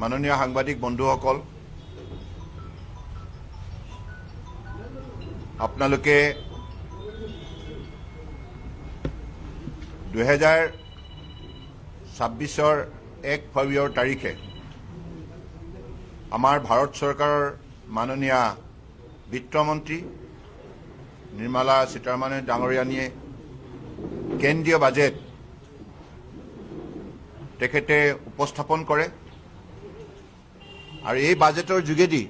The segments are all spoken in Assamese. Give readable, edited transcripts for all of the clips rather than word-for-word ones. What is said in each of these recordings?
মাননীয় সাংবাদিক বন্ধুসকল, আপোনালোকে 2026 1 ফেব্ৰুৱাৰী তাৰিখে আমাৰ ভাৰত চৰকাৰৰ মাননীয় বিত্তমন্ত্ৰী নিৰ্মলা সীতাৰমণ ডাঙৰীয়ানীয়ে কেন্দ্ৰীয় বাজেট তেখেতে উপস্থাপন কৰে আৰু এই বাজেটৰ যোগেদি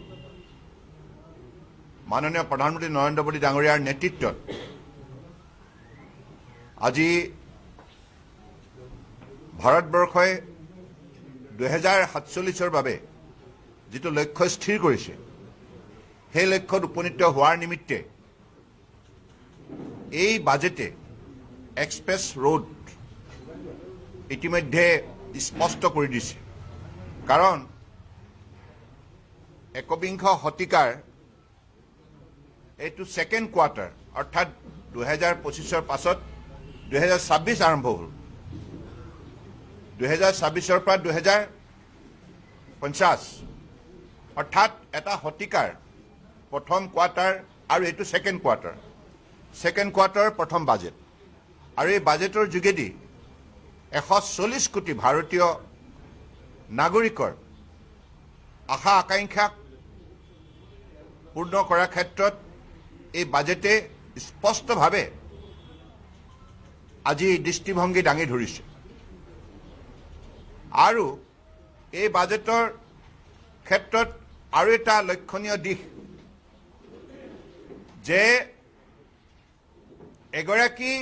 মাননীয় প্ৰধানমন্ত্ৰী নৰেন্দ্ৰ মোদী ডাঙৰীয়াৰ নেতৃত্বত আজি ভাৰতবৰ্ষই 2047 বাবে যিটো লক্ষ্য স্থিৰ কৰিছে সেই লক্ষ্যত উপনীত হোৱাৰ নিমিত্তে এই বাজেটে এক্সপ্ৰেছ ৰোড ইতিমধ্যে স্পষ্ট কৰি দিছে। কাৰণ একবিংশ শতিকাৰ এইটো ছেকেণ্ড কোৱাৰ্টাৰ অৰ্থাৎ 2025 পাছত 2026 আৰম্ভ হ'ল। 2026 পৰা 2050 অৰ্থাৎ এটা শতিকাৰ প্ৰথম কোৱাৰ্টাৰ আৰু এইটো ছেকেণ্ড কোৱাৰ্টাৰ প্ৰথম বাজেট আৰু এই বাজেটৰ যোগেদি 140 কোটি ভাৰতীয় নাগৰিকৰ আশা আকাংক্ষাক পূৰ্ণ কৰাৰ ক্ষেত্ৰত এই বাজেটে স্পষ্টভাৱে আজি দৃষ্টিভংগী দাঙি ধৰিছে আৰু এই বাজেটৰ ক্ষেত্ৰত আৰু এটা লক্ষণীয় দিশ যে এগৰাকী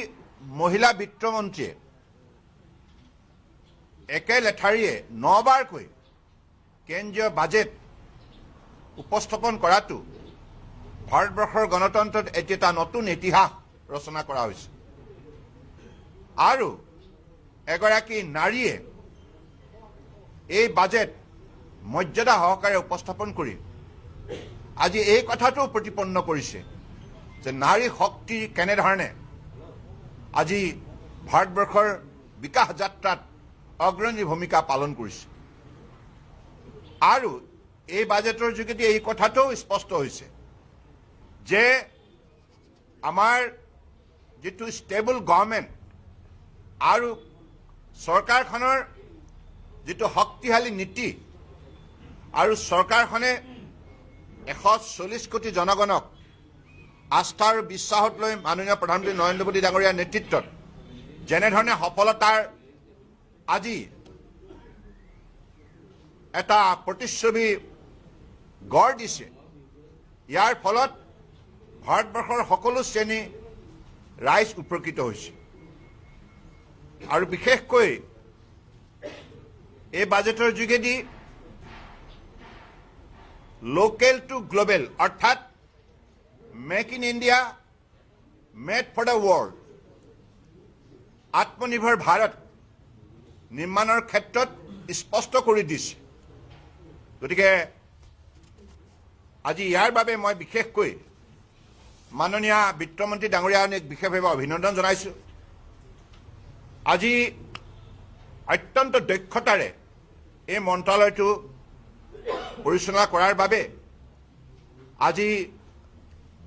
মহিলা বিত্তমন্ত্ৰীয়ে একে লেঠাৰিয়ে 9 বাৰকৈ কেন্দ্ৰীয় বাজেট উপস্থাপন কৰাটো ভাৰতবৰ্ষৰ গণতন্ত্ৰত এটি এটা নতুন ইতিহাস ৰচনা কৰা হৈছে আৰু এগৰাকী নাৰীয়ে এই বাজেট মৰ্যাদা সহকাৰে উপস্থাপন কৰি আজি এই কথাটো প্ৰতিপন্ন কৰিছে যে নাৰী শক্তি কেনেধৰণে আজি ভাৰতবৰ্ষৰ বিকাশ যাত্ৰাত অগ্ৰণী ভূমিকা পালন কৰিছে আৰু এই বাজেটৰ যোগেদি এই কথাটো স্পষ্ট হৈছে যে আমাৰ যিটো ষ্টেবল গভৰ্ণমেণ্ট আৰু চৰকাৰখনৰ যিটো শক্তিশালী নীতি আৰু চৰকাৰখনে 140 কোটি জনগণক আস্থা আৰু বিশ্বাসত লৈ মাননীয় প্ৰধানমন্ত্ৰী নৰেন্দ্ৰ মোদী ডাঙৰীয়াৰ নেতৃত্বত যেনেধৰণে সফলতাৰ আজি এটা প্ৰতিচ্ছবি গঢ় দিছে, ইয়াৰ ফলত ভাৰতবৰ্ষৰ সকলো শ্ৰেণী ৰাইজ উপকৃত হৈছে আৰু বিশেষকৈ এই বাজেটৰ যোগেদি লোকেল টু গ্লোবেল অৰ্থাৎ make in India made for the world Atmanirbhar Bharat নিৰ্মাণৰ ক্ষেত্ৰত স্পষ্ট কৰি দিছে। গতিকে আজি ইয়াৰ বাবে মই বিশেষকৈ মাননীয় বিত্তমন্ত্ৰী ডাঙৰীয়াক বিশেষভাৱে অভিনন্দন জনাইছোঁ। আজি অত্যন্ত দক্ষতাৰে এই মন্ত্ৰালয়টো পৰিচালনা কৰাৰ বাবে আজি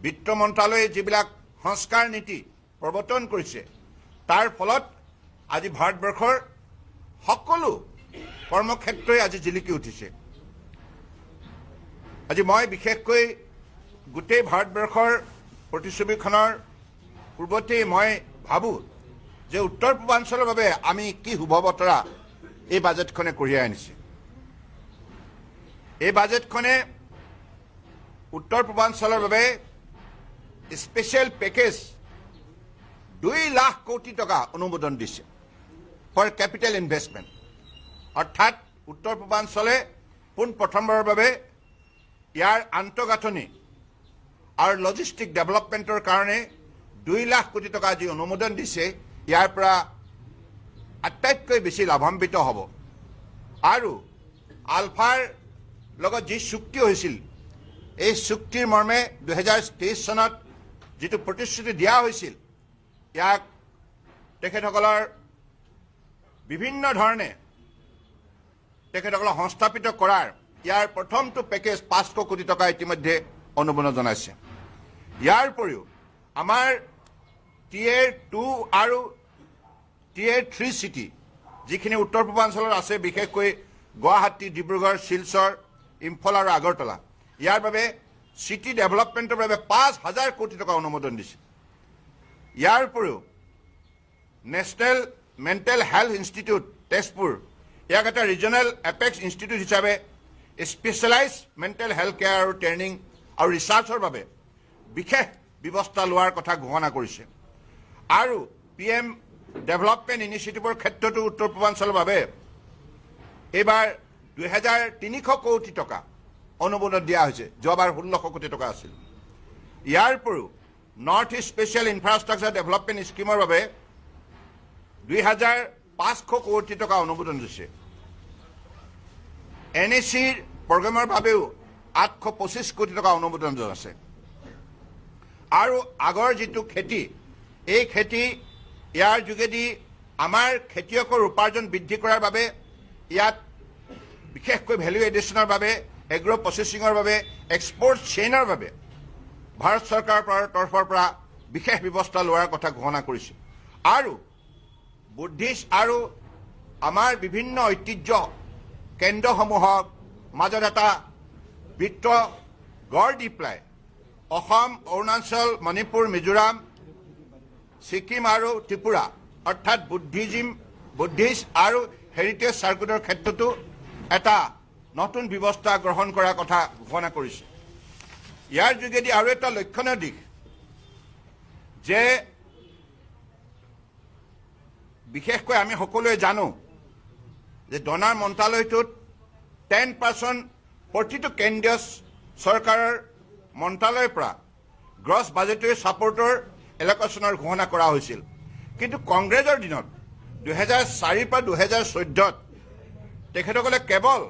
বিত্ত মন্ত্ৰালয়ে যিবিলাক সংস্কাৰ নীতি প্ৰৱৰ্তন কৰিছে তাৰ ফলত আজি ভাৰতবৰ্ষৰ সকলো কৰ্মক্ষেত্ৰই আজি জিলিকি উঠিছে। আজি মই বিশেষকৈ গোটেই ভাৰতবৰ্ষৰ প্ৰতিচ্ছবিখনৰ পূৰ্বতেই মই ভাবোঁ যে উত্তৰ পূৰ্বাঞ্চলৰ বাবে আমি কি শুভ বতৰা এই বাজেটখনে কঢ়িয়াই আনিছে। এই বাজেটখনে উত্তৰ পূৰ্বাঞ্চলৰ বাবে স্পেচিয়েল পেকেজ 2 লাখ কোটি টকা অনুমোদন দিছে ফৰ কেপিটেল ইনভেষ্টমেণ্ট অৰ্থাৎ উত্তৰ পূৰ্বাঞ্চলে পোনপ্ৰথমবাৰৰ বাবে ইয়াৰ আন্তঃগাঁথনি আৰু লজিষ্টিক ডেভেলপমেণ্টৰ কাৰণে 2 লাখ কোটি টকা যি অনুমোদন দিছে ইয়াৰ পৰা আটাইতকৈ বেছি লাভান্বিত হ'ব আৰু আলফাৰ লগত যি চুক্তি হৈছিল এই চুক্তিৰ মৰ্মে 2023 চনত যিটো প্ৰতিশ্ৰুতি দিয়া হৈছিল ইয়াক তেখেতসকলৰ বিভিন্ন ধৰণে তেখেতসকলক সংস্থাপিত কৰাৰ ইয়াৰ প্ৰথমটো পেকেজ 500 কোটি টকা ইতিমধ্যে অনুমোদন জনাইছে। ইয়াৰ উপৰিও আমাৰ Tier 2 আৰু Tier 3 চিটি যিখিনি উত্তৰ পূৰ্বাঞ্চলত আছে, বিশেষকৈ গুৱাহাটী, ডিব্ৰুগড়, শিলচৰ, ইম্ফল আৰু আগৰতলা, ইয়াৰ বাবে চিটি ডেভেলপমেণ্টৰ বাবে 5,000 কোটি টকা অনুমোদন দিছে। ইয়াৰ উপৰিও national mental health institute Tezpur, ইয়াক এটা ৰিজনেল এপেক্স ইনষ্টিটিউট হিচাপে স্পেচিয়েলাইজ মেণ্টেল হেল্থ কেয়াৰ আৰু ট্ৰেইনিং আৰু ৰিচাৰ্চৰ বাবে বিশেষ ব্যৱস্থা লোৱাৰ কথা ঘোষণা কৰিছে। আৰু PM ডেভেলপমেণ্ট ইনিচিয়েটিভৰ ক্ষেত্ৰতো উত্তৰ পূৰ্বাঞ্চলৰ বাবে এইবাৰ 2,300 কোটি টকা অনুমোদন দিয়া হৈছে, যোৱাবাৰ 1,600 কোটি টকা আছিল। ইয়াৰ উপৰিও north east special infrastructure development স্কিমৰ বাবে 2,500 কোটি টকা অনুমোদন দিছে। NACৰ প্ৰগ্ৰেমৰ বাবেও 825 কোটি টকা অনুমোদন আছে। আৰু আগৰ যিটো খেতি, এই খেতি ইয়াৰ যোগেদি আমাৰ খেতিয়কৰ উপাৰ্জন বৃদ্ধি কৰাৰ বাবে, ইয়াত বিশেষকৈ ভেলু এডিশ্যনৰ বাবে, এগ্ৰ' প্ৰচেছিঙৰ বাবে, এক্সপৰ্ট চেইনৰ বাবে ভাৰত চৰকাৰৰ তৰফৰ পৰা বিশেষ ব্যৱস্থা লোৱাৰ কথা ঘোষণা কৰিছে। আৰু বুদ্ধিষ্ট আৰু আমাৰ বিভিন্ন ঐতিহ্য কেন্দ্ৰসমূহৰ মাজত এটা বৃত্ত গঢ় দি পেলাই অসম, অৰুণাচল, মণিপুৰ, মিজোৰাম, ছিকিম আৰু ত্ৰিপুৰা, অৰ্থাৎ বুদ্ধিষ্ট আৰু হেৰিটেজ চাৰ্কুটৰ ক্ষেত্ৰতো এটা নতুন ব্যৱস্থা গ্ৰহণ কৰাৰ কথা ঘোষণা কৰিছে। ইয়াৰ যোগেদি আৰু এটা লক্ষণীয় দিশ যে বিশেষকৈ আমি সকলোৱে জানো যে ডনাৰ মন্ত্ৰালয়টোত 10% প্ৰতিটো কেন্দ্ৰীয় চৰকাৰৰ মন্ত্ৰালয়ৰ পৰা গ্ৰছ বাজেটৰী ছাপৰ্টৰ এলকেশ্যনৰ ঘোষণা কৰা হৈছিল। কিন্তু কংগ্ৰেছৰ দিনত 2004 পৰা 2014 তেখেতসকলে কেৱল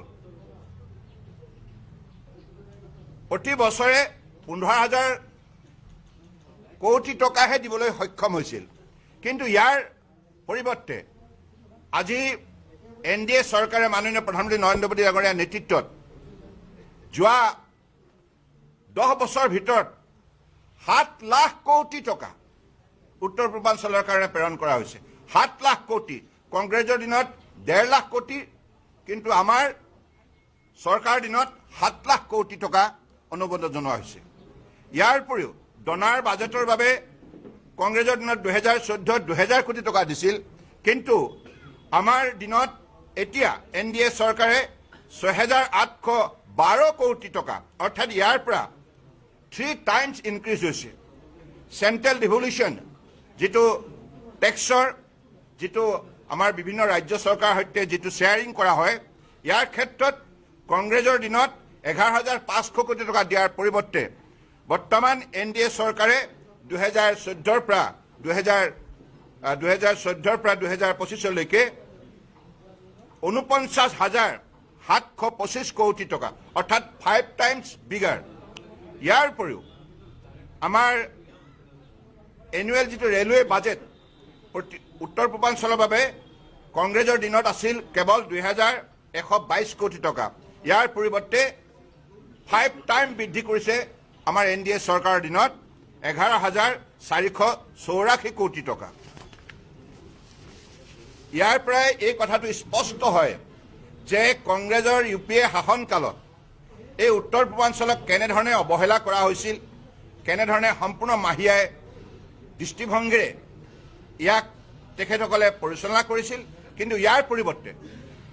প্ৰতি বছৰে 15,000 কোটি টকাহে দিবলৈ সক্ষম হৈছিল। কিন্তু ইয়াৰ পৰিৱৰ্তে আজি NDA চৰকাৰে মাননীয় প্ৰধানমন্ত্ৰী নৰেন্দ্ৰ মোদী ডাঙৰীয়াৰ নেতৃত্বত যোৱা 10 বছৰৰ ভিতৰত 7 লাখ কোটি টকা উত্তৰ পূৰ্বাঞ্চলৰ কাৰণে প্ৰেৰণ কৰা হৈছে। 7 লাখ কোটি। কংগ্ৰেছৰ দিনত 1.5 লাখ কোটি, কিন্তু আমাৰ চৰকাৰৰ দিনত 7 লাখ কোটি টকা অনুমোদন জনোৱা হৈছে। ইয়াৰ উপৰিও ডনাৰ বাজেটৰ বাবে কংগ্ৰেছৰ দিনত 2014 2,000 কোটি টকা দিছিল, কিন্তু আমাৰ দিনত এতিয়া NDA চৰকাৰে 6,812 কোটি টকা, অৰ্থাৎ ইয়াৰ পৰা 3 টাইমছ ইনক্ৰিজ হৈছে। চেণ্ট্ৰেল ডিভলিউশ্যন যিটো টেক্সৰ, যিটো আমাৰ বিভিন্ন ৰাজ্য চৰকাৰৰ সৈতে যিটো শ্বেয়াৰিং কৰা হয়, ইয়াৰ ক্ষেত্ৰত কংগ্ৰেছৰ দিনত 11,500 কোটি টকা দিয়াৰ পৰিৱৰ্তে বৰ্তমান NDA চৰকাৰে 2014 পৰা 2025লৈকে 49,725 কোটি টকা, অৰ্থাৎ 5 টাইমছ বিগাৰ। ইয়াৰ উপৰিও আমাৰ এনুৱেল যিটো ৰেলৱে বাজেট উত্তৰ পূৰ্বাঞ্চলৰ বাবে কংগ্ৰেছৰ দিনত আছিল কেৱল 2,122 কোটি টকা। ইয়াৰ পৰিৱৰ্তে 5 টাইম বৃদ্ধি কৰিছে আমাৰ NDA চৰকাৰৰ দিনত 11,484 কোটি টকা। ইয়াৰ পৰাই এই কথাটো স্পষ্ট হয় যে কংগ্ৰেছৰ UPA শাসনকালত এই উত্তৰ পূৰ্বাঞ্চলক কেনেধৰণে অৱহেলা কৰা হৈছিল, কেনেধৰণে সম্পূৰ্ণ মাহিয়াই দৃষ্টিভংগীৰে ইয়াক তেখেতসকলে পৰিচালনা কৰিছিল। কিন্তু ইয়াৰ পৰিৱৰ্তে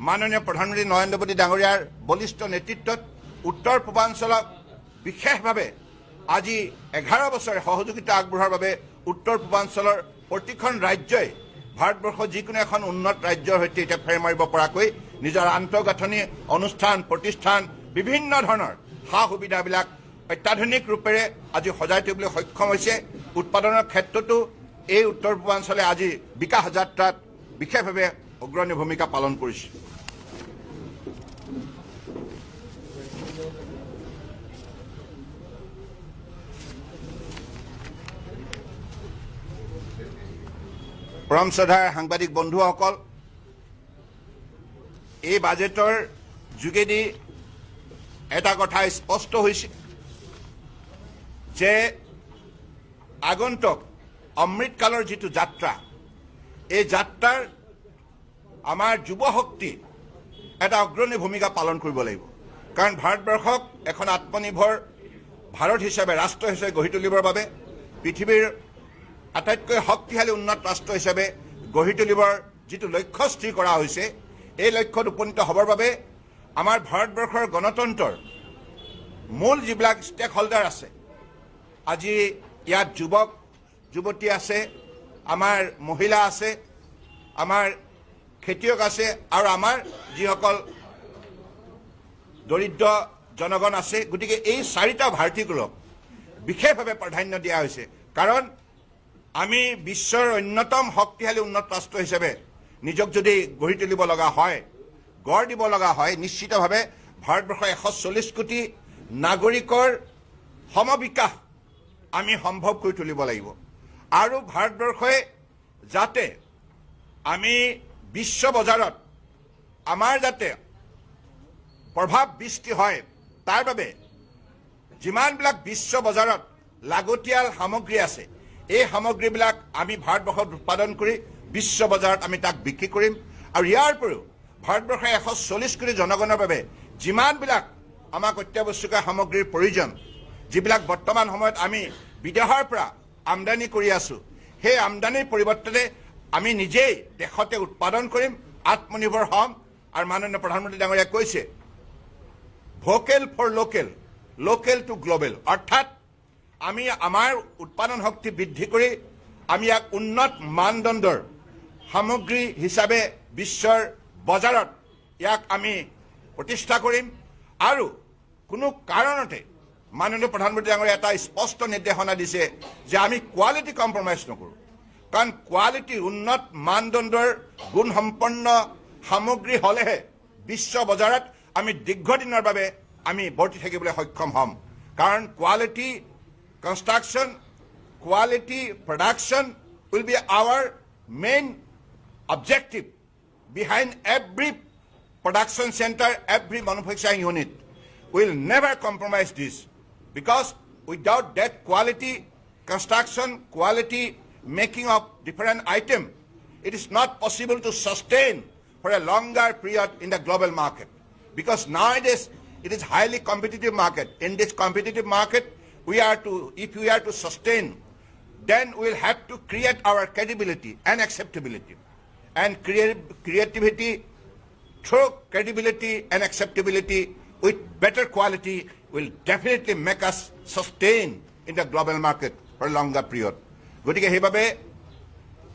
মাননীয় প্ৰধানমন্ত্ৰী নৰেন্দ্ৰ মোদী ডাঙৰীয়াৰ বলিষ্ঠ নেতৃত্বত উত্তৰ পূৰ্বাঞ্চলক বিশেষভাৱে আজি 11 বছৰে সহযোগিতা আগবঢ়োৱাৰ বাবে উত্তৰ পূৰ্বাঞ্চলৰ প্ৰতিখন ৰাজ্যই ভাৰতবৰ্ষৰ যিকোনো এখন উন্নত ৰাজ্যৰ সৈতে এতিয়া ফেৰ মাৰিব পৰাকৈ নিজৰ আন্তঃগাঁথনি, অনুষ্ঠান, প্ৰতিষ্ঠান, বিভিন্ন ধৰণৰ সা সুবিধাবিলাক অত্যাধুনিক ৰূপেৰে আজি সজাই তুলিবলৈ সক্ষম হৈছে। উৎপাদনৰ ক্ষেত্ৰতো এই উত্তৰ পূৰ্বাঞ্চলে আজি বিকাশ যাত্ৰাত বিশেষভাৱে অগ্ৰণী ভূমিকা পালন কৰিছে। পৰম শ্ৰদ্ধাৰ সাংবাদিক বন্ধুসকল, এই বাজেটৰ যোগেদি এটা কথা স্পষ্ট হৈছে যে আগন্তুক অমৃতকালৰ যিটো যাত্ৰা এই যাত্ৰাৰ আমাৰ যুৱ শক্তি এটা অগ্ৰণী ভূমিকা পালন কৰিব লাগিব কাৰণ ভাৰতবৰ্ষক এখন আত্মনিৰ্ভৰ ভাৰত হিচাপে ৰাষ্ট্ৰ হিচাপে গঢ়ি তুলিবৰ বাবে পৃথিৱীৰ আটাইতকৈ শক্তিশালী উন্নত ৰাষ্ট্ৰ হিচাপে গঢ়ি তুলিবৰ যিটো লক্ষ্য স্থিৰ কৰা হৈছে এই লক্ষ্যত উপনীত হ'বৰ বাবে আমাৰ ভাৰতবৰ্ষৰ গণতন্ত্ৰৰ মূল যিবিলাক ষ্টেক হোল্ডাৰ আছে আজি ইয়াত যুৱক যুৱতী আছে আমাৰ মহিলা আছে আমাৰ খেতিয়ক আছে আৰু আমাৰ যিসকল দৰিদ্ৰ জনগণ আছে গতিকে এই চাৰিটা ভাৰতীয়ক বিশেষভাৱে প্ৰাধান্য দিয়া হৈছে কাৰণ আমি বিশ্বৰ অন্যতম শক্তিশালী উন্নত ৰাষ্ট্ৰ হিচাপে নিজক যদি গঢ়ি তুলিব লগা হয় গঢ় দিব লগা হয় নিশ্চিতভাৱে ভাৰতবৰ্ষৰ 140 কোটি নাগৰিকৰ সমবিকাশ আমি সম্ভৱ কৰি তুলিব লাগিব আৰু ভাৰতবৰ্ষই যাতে আমি বিশ্ব বজাৰত আমাৰ যাতে প্ৰভাৱ বিস্তি হয় তাৰ বাবে যিমানবিলাক বিশ্ব বজাৰত লাগতিয়াল সামগ্ৰী আছে এই সামগ্ৰীবিলাক আমি ভাৰতবৰ্ষত উৎপাদন কৰি বিশ্ব বজাৰত আমি তাক বিক্ৰী কৰিম আৰু ইয়াৰ উপৰিও ভাৰতবৰ্ষৰ 140 কোটি জনগণৰ বাবে যিমানবিলাক আমাক অত্যাৱশ্যকীয় সামগ্ৰীৰ প্ৰয়োজন যিবিলাক বৰ্তমান সময়ত আমি বিদেশৰ পৰা আমদানি কৰি আছো সেই আমদানিৰ পৰিৱৰ্তনে আমি নিজেই দেশতে উৎপাদন কৰিম আত্মনিৰ্ভৰ হ'ম আৰু মাননীয় প্ৰধানমন্ত্ৰী ডাঙৰীয়াই কৈছে vocal for local local to global অৰ্থাৎ আমি আমাৰ উৎপাদন শক্তি বৃদ্ধি কৰি আমি এক উন্নত মানদণ্ডৰ সামগ্ৰী হিচাপে বিশ্বৰ বজাৰত ইয়াক আমি প্ৰতিষ্ঠা কৰিম আৰু কোনো কাৰণতে মাননীয় প্ৰধানমন্ত্ৰী ডাঙৰীয়াই এটা স্পষ্ট নিৰ্দেশনা দিছে যে আমি কোৱালিটি কম্প্ৰমাইজ নকৰোঁ কাৰণ কোৱালিটি উন্নত মানদণ্ডৰ গুণসম্পন্ন সামগ্ৰী হ'লেহে বিশ্ব বজাৰত আমি দীৰ্ঘদিনৰ বাবে আমি বৰ্তি থাকিবলৈ সক্ষম হ'ম কাৰণ quality construction quality production will be our main objective behind every production center, every manufacturing unit. We'll never compromise this because without that quality construction, quality making of different item, it is not possible to sustain for a longer period in the global market. Because nowadays it is highly competitive market. In this competitive market, if we are to sustain, then we'll have to create our credibility and acceptability. And creativity through credibility and acceptability with better quality will definitely make us sustain in the global market for a longer period. গতিকে সেইবাবে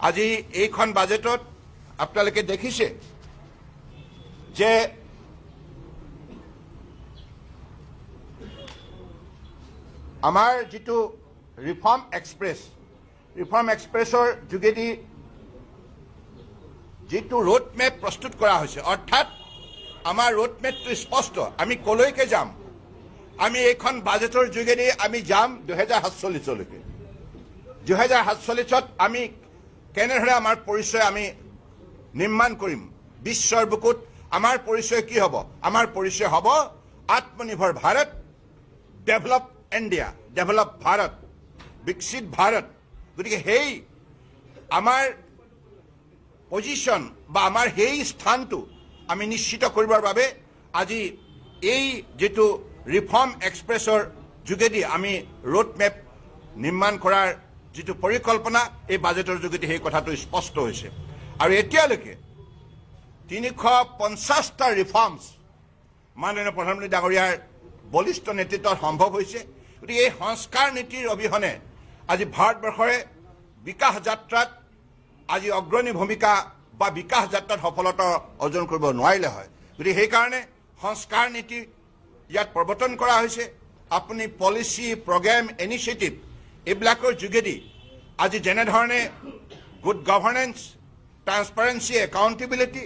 আজি এইখন বাজেটত আপোনালোকে দেখিছে যে আমাৰ যিটো ৰিফৰ্ম এক্সপ্ৰেছৰ যোগেদি যিটো ৰোড মেপ প্ৰস্তুত কৰা হৈছে অৰ্থাৎ আমাৰ ৰোড মেপটো স্পষ্ট আমি কলৈকে যাম আমি এইখন বাজেটৰ যোগেদি আমি যাম 2047লৈকে 2047ত আমি কেনেদৰে আমাৰ পৰিচয় আমি নিৰ্মাণ কৰিম বিশ্বৰ বুকুত আমাৰ পৰিচয় কি হ'ব আমাৰ পৰিচয় হ'ব আত্মনিৰ্ভৰ Bharat develop India develop Bharat বিকশিত ভাৰত গতিকে সেই আমাৰ পজিশন বা আমাৰ সেই স্থানটো আমি নিশ্চিত কৰিবৰ বাবে আজি এই যেটো ৰিফৰ্ম এক্সপ্ৰেছৰ যোগেদি আমি ৰোড মেপ নিৰ্মাণ কৰাৰ যেটো পৰিকল্পনা এই বাজেটৰ যোগেদি সেই কথাটো স্পষ্ট হৈছে আৰু এতিয়ালৈকে 350টা ৰিফৰ্মছ মাননীয় প্ৰধানমন্ত্ৰী ডাঙৰীয়াৰ বলিষ্ঠ নেতৃত্বত সম্ভৱ হৈছে গতিকে এই সংস্কাৰ নীতিৰ অবিহনে আজি ভাৰতবৰ্ষৰে বিকাশ যাত্ৰাত আজি অগ্ৰণী ভূমিকা বা বিকাশ যাত্ৰাত সফলতা অৰ্জন কৰিব নোৱাৰিলে হয় গতিকে সেইকাৰণে সংস্কাৰ নীতি ইয়াত প্ৰৱৰ্তন কৰা হৈছে আপুনি পলিচি প্ৰগ্ৰাম ইনিচিয়েটিভ এইবিলাকৰ যোগেদি আজি যেনেধৰণে গুড গভৰ্নেন্স ট্ৰান্সপাৰেন্সি একাউণ্টেবিলিটি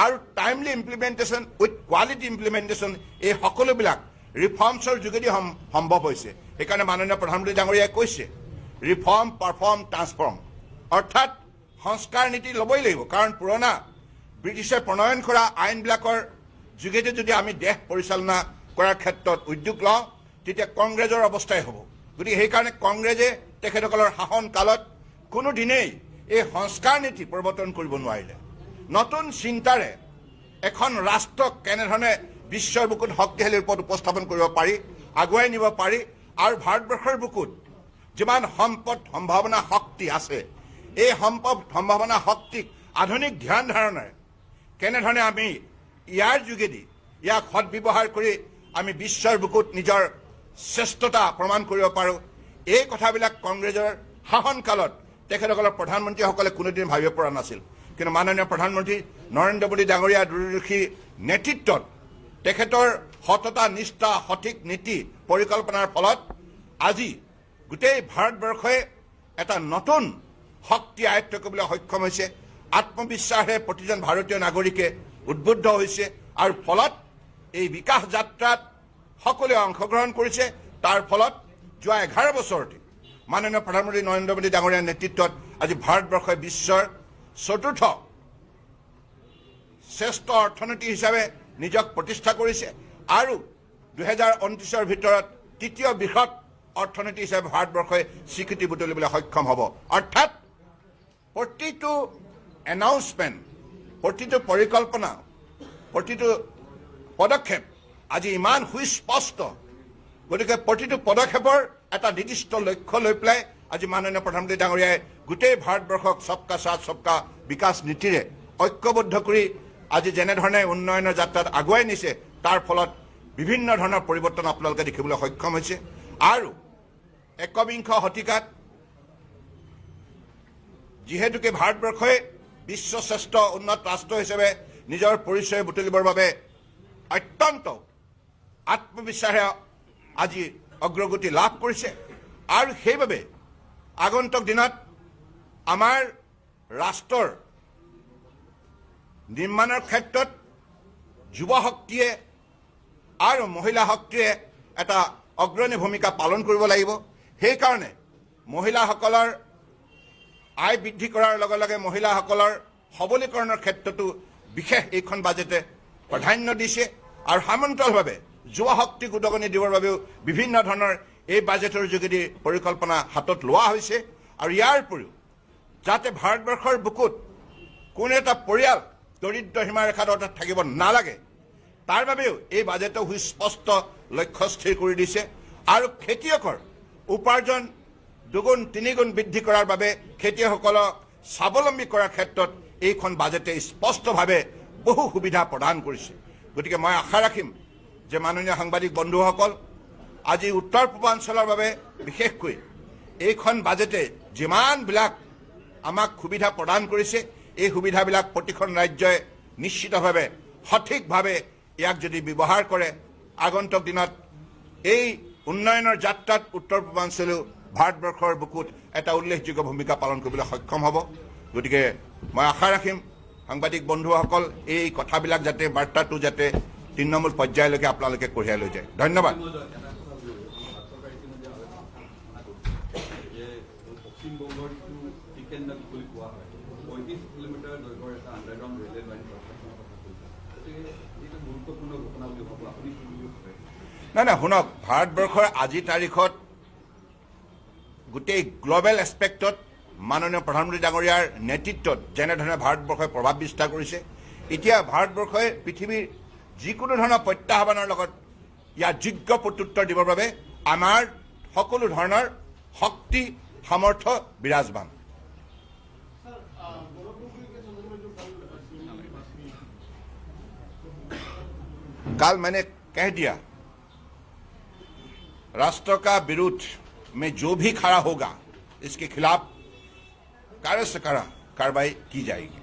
আৰু timely implementation with quality implementation এই সকলোবিলাক ৰিফৰ্মছৰ যোগেদি সম্ভৱ হৈছে সেইকাৰণে মাননীয় প্ৰধানমন্ত্ৰী ডাঙৰীয়াই কৈছে ৰিফৰ্ম পাৰফৰ্ম ট্ৰান্সফৰ্ম অৰ্থাৎ সংস্কাৰ নীতি ল'বই লাগিব কাৰণ পুৰণা ব্ৰিটিছে প্ৰণয়ন কৰা আইনবিলাকৰ যোগেদি যদি আমি দেশ পৰিচালনা কৰাৰ ক্ষেত্ৰত উদ্যোগ লওঁ তেতিয়া কংগ্ৰেছৰ অৱস্থাই হ'ব। গতিকে সেইকাৰণে কংগ্ৰেছে তেখেতসকলৰ শাসন কালত কোনো দিনেই এই সংস্কাৰ নীতি প্ৰৱৰ্তন কৰিব নোৱাৰিলে। নতুন চিন্তাৰে এখন ৰাষ্ট্ৰক কেনেধৰণে বিশ্বৰ বুকুত শক্তিশালী ৰূপত উপস্থাপন কৰিব পাৰি, আগুৱাই নিব পাৰি, আৰু ভাৰতবৰ্ষৰ বুকুত যিমান সম্পদ সম্ভাৱনা শক্তি আছে এই সম্পদ সম্ভাৱনা শক্তিক আধুনিক ধ্যান ধাৰণাৰে কেনেধৰণে আমি ইয়াৰ যোগেদি ইয়াক সদব্যৱহাৰ কৰি আমি বিশ্বৰ বুকুত নিজৰ শ্ৰেষ্ঠতা প্ৰমাণ কৰিব পাৰোঁ, এই কথাবিলাক কংগ্ৰেছৰ শাসনকালত তেখেতসকলৰ প্ৰধানমন্ত্ৰীসকলে কোনোদিন ভাবিব পৰা নাছিল। কিন্তু মাননীয় প্ৰধানমন্ত্ৰী নৰেন্দ্ৰ মোদী ডাঙৰীয়া দূৰদৰ্শী নেতৃত্বত তেখেতৰ সততা নিষ্ঠা সঠিক নীতি পৰিকল্পনাৰ ফলত আজি গোটেই ভাৰতবৰ্ষই এটা নতুন শক্তি আয়ত্ব কৰিবলৈ সক্ষম হৈছে। আত্মবিশ্বাসে প্ৰতিজন ভাৰতীয় নাগৰিকে উদ্বুদ্ধ হৈছে আৰু ফলত এই বিকাশ যাত্ৰাত সকলোৱে অংশগ্ৰহণ কৰিছে। তাৰ ফলত যোৱা 11 বছৰতে মাননীয় প্ৰধানমন্ত্ৰী নৰেন্দ্ৰ মোদী ডাঙৰীয়াৰ নেতৃত্বত আজি ভাৰতবৰ্ষই বিশ্বৰ চতুৰ্থ শ্ৰেষ্ঠ অৰ্থনীতি হিচাপে নিজক প্ৰতিষ্ঠা কৰিছে আৰু 2029 ভিতৰত তৃতীয় বৃহৎ অৰ্থনীতি হিচাপে ভাৰতবৰ্ষই স্বীকৃতি বুটলিবলৈ সক্ষম হ'ব। অৰ্থাৎ প্ৰতিটো এনাউন্সমেণ্ট, প্ৰতিটো পৰিকল্পনা, প্ৰতিটো পদক্ষেপ আজি ইমান সুস্পষ্ট। গতিকে প্ৰতিটো পদক্ষেপৰ এটা নিৰ্দিষ্ট লক্ষ্য লৈ পেলাই আজি মাননীয় প্ৰধানমন্ত্ৰী ডাঙৰীয়াই গোটেই ভাৰতবৰ্ষক সবকা সাথ সবকা বিকাশ নীতিৰে ঐক্যবদ্ধ কৰি আজি যেনেধৰণে উন্নয়নৰ যাত্ৰাত আগুৱাই নিছে তাৰ ফলত বিভিন্ন ধৰণৰ পৰিৱৰ্তন আপোনালোকে দেখিবলৈ সক্ষম হৈছে। আৰু একবিংশ শতিকাত যিহেতুকে ভাৰতবৰ্ষই বিশ্ব শ্ৰেষ্ঠ উন্নত ৰাষ্ট্ৰ হিচাপে নিজৰ পৰিচয় বুটলিবৰ বাবে অত্যন্ত আত্মবিশ্বাসে আজি অগ্ৰগতি লাভ কৰিছে আৰু সেইবাবে আগন্তুক দিনত আমাৰ ৰাষ্ট্ৰৰ নিৰ্মাণৰ ক্ষেত্ৰত যুৱ শক্তিয়ে আৰু মহিলা শক্তিয়ে এটা অগ্ৰণী ভূমিকা পালন কৰিব লাগিব। সেইকাৰণে মহিলাসকলৰ আয় বৃদ্ধি কৰাৰ লগে লগে মহিলাসকলৰ সবলীকৰণৰ ক্ষেত্ৰতো বিশেষ এইখন বাজেটে প্ৰাধান্য দিছে আৰু সমান্তৰালভাৱে যুৱ শক্তিক উদগনি দিবৰ বাবেও বিভিন্ন ধৰণৰ এই বাজেটৰ যোগেদি পৰিকল্পনা হাতত লোৱা হৈছে। আৰু ইয়াৰ উপৰিও যাতে ভাৰতবৰ্ষৰ বুকুত কোনো এটা পৰিয়াল দৰিদ্ৰ সীমাৰেখাৰ অৰ্থাৎ থাকিব নালাগে তাৰ বাবেও এই বাজেটে সুস্পষ্ট লক্ষ্য স্থিৰ কৰি দিছে আৰু খেতিয়কৰ উপাৰ্জন দুগুণ তিনিগুণ বৃদ্ধি কৰাৰ বাবে খেতিয়কসকলক স্বাৱলম্বী কৰাৰ ক্ষেত্ৰত এইখন বাজেটে স্পষ্টভাৱে বহু সুবিধা প্ৰদান কৰিছে। গতিকে মই আশা ৰাখিম যে মাননীয় সাংবাদিক বন্ধুসকল আজি উত্তৰ পূৰ্বাঞ্চলৰ বাবে বিশেষকৈ এইখন বাজেটে যিমানবিলাক আমাক সুবিধা প্ৰদান কৰিছে এই সুবিধাবিলাক প্ৰতিখন ৰাজ্যই নিশ্চিতভাৱে সঠিকভাৱে ইয়াক যদি ব্যৱহাৰ কৰে আগন্তুক দিনত এই উন্নয়নৰ যাত্ৰাত উত্তৰ পূৰ্বাঞ্চলেও ভাৰতবৰ্ষৰ বুকুত এটা উল্লেখযোগ্য ভূমিকা পালন কৰিবলৈ সক্ষম হ'ব। গতিকে মই আশা ৰাখিম সাংবাদিক বন্ধুসকল এই কথাবিলাক যাতে বাৰ্তাটো যাতে তৃণমূল পৰ্যায়লৈকে আপোনালোকে কঢ়িয়াই লৈ যায়। ধন্যবাদ। নাই শুনক, ভাৰতবৰ্ষৰ আজিৰ তাৰিখত গোটেই গ্ল'বেল এছপেক্টত মাননীয় প্ৰধানমন্ত্ৰী ডাঙৰীয়াৰ নেতৃত্বত যেনেধৰণে ভাৰতবৰ্ষই প্ৰভাৱ বিস্তাৰ কৰিছে, এতিয়া ভাৰতবৰ্ষই পৃথিৱীৰ যিকোনো ধৰণৰ প্ৰত্যাহ্বানৰ লগত ইয়াৰ যোগ্য প্ৰত্যুত্তৰ দিবৰ বাবে আমাৰ সকলো ধৰণৰ শক্তি সামৰ্থ্য বিৰাজমান। कल मैंने कह दिया राष्ट्र का विरोध में जो भी खड़ा होगा इसके खिलाफ कार्रवाई की जाएगी।